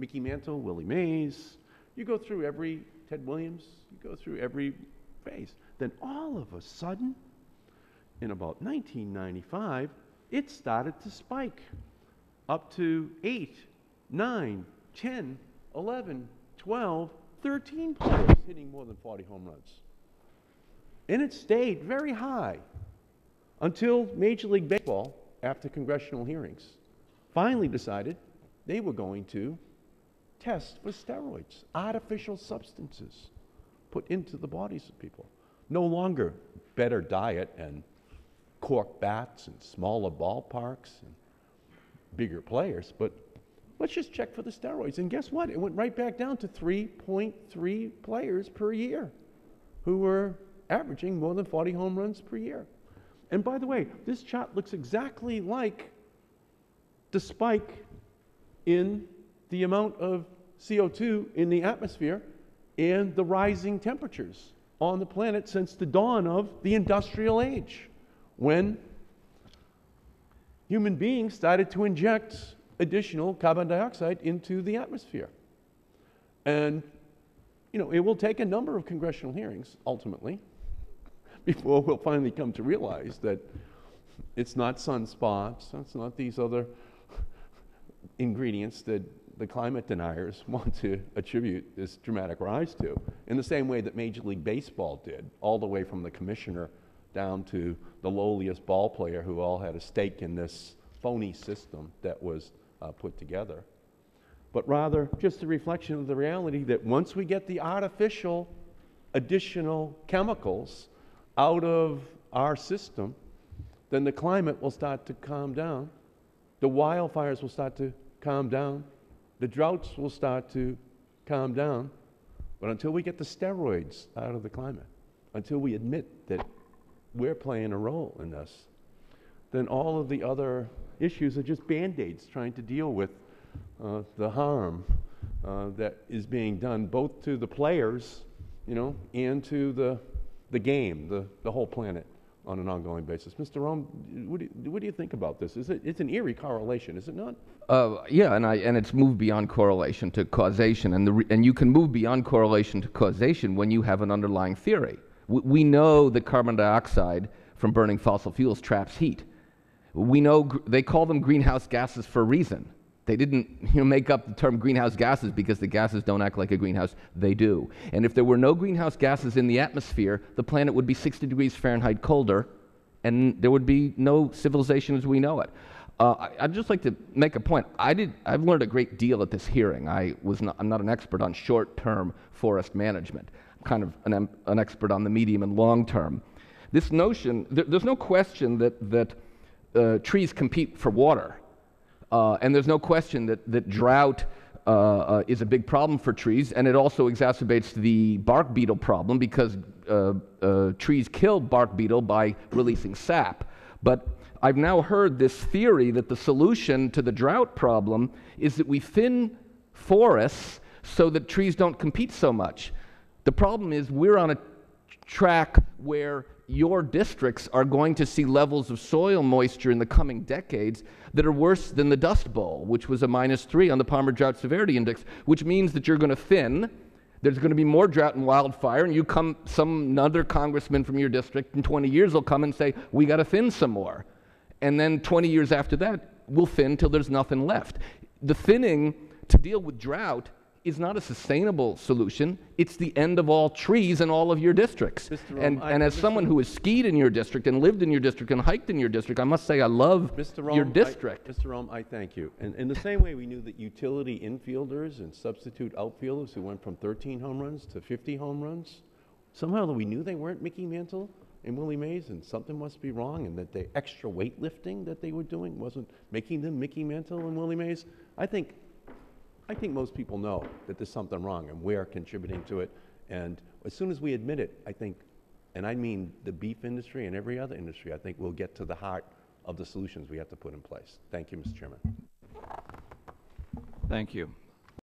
Mickey Mantle, Willie Mays. You go through every Ted Williams. You go through every phase. Then all of a sudden, in about 1995, it started to spike up to 8, 9, 10, 11, 12, 13 players hitting more than 40 home runs. And it stayed very high until Major League Baseball, after congressional hearings, finally decided they were going to test for steroids, artificial substances put into the bodies of people. No longer better diet and cork bats and smaller ballparks and bigger players, but let's just check for the steroids. And guess what? It went right back down to 3.3 players per year who were averaging more than 40 home runs per year. And by the way, this chart looks exactly like the spike in the amount of CO2 in the atmosphere and the rising temperatures on the planet since the dawn of the industrial age, when human beings started to inject additional carbon dioxide into the atmosphere. And, you know, it will take a number of congressional hearings, ultimately, before we'll finally come to realize that it's not sunspots, it's not these other ingredients that the climate deniers want to attribute this dramatic rise to, in the same way that Major League Baseball did, all the way from the commissioner down to the lowliest ball player who all had a stake in this phony system that was put together. But rather just a reflection of the reality that once we get the artificial additional chemicals out of our system, then the climate will start to calm down, the wildfires will start to calm down, the droughts will start to calm down. But until we get the steroids out of the climate, until we admit that we're playing a role in this, then all of the other issues are just Band-Aids trying to deal with the harm that is being done both to the players, you know, and to the game, the whole planet on an ongoing basis. Mr. Rome, what do you think about this? It's an eerie correlation, is it not? Yeah, and it's moved beyond correlation to causation, and you can move beyond correlation to causation when you have an underlying theory. We know that carbon dioxide from burning fossil fuels traps heat. We know they call them greenhouse gases for a reason. They didn't make up the term greenhouse gases because the gases don't act like a greenhouse. They do. And if there were no greenhouse gases in the atmosphere, the planet would be 60 degrees Fahrenheit colder, and there would be no civilization as we know it. I'd just like to make a point. I've learned a great deal at this hearing. I'm not an expert on short-term forest management. I'm kind of an expert on the medium and long-term. This notion, there's no question that trees compete for water. And there's no question that drought is a big problem for trees, and it also exacerbates the bark beetle problem because trees kill bark beetle by releasing sap. But I've now heard this theory that the solution to the drought problem is that we thin forests so that trees don't compete so much. The problem is we're on a track where your districts are going to see levels of soil moisture in the coming decades that are worse than the Dust Bowl, which was a -3 on the Palmer Drought Severity Index, which means that you're going to thin. There's going to be more drought and wildfire, and some other congressman from your district in 20 years will come and say, we got to thin some more. And then 20 years after that, we'll thin till there's nothing left. The thinning to deal with drought is not a sustainable solution. It's the end of all trees in all of your districts. And as someone who has skied in your district and lived in your district and hiked in your district, I must say I love your district. Mr. Rome, I thank you. And in the same way we knew that utility infielders and substitute outfielders who went from 13 home runs to 50 home runs, somehow we knew they weren't Mickey Mantle and Willie Mays, and something must be wrong, and that the extra weightlifting that they were doing wasn't making them Mickey Mantle and Willie Mays. I think most people know that there's something wrong, and we're contributing to it. And as soon as we admit it, I think, and I mean the beef industry and every other industry, I think we'll get to the heart of the solutions we have to put in place. Thank you, Mr. Chairman. Thank you.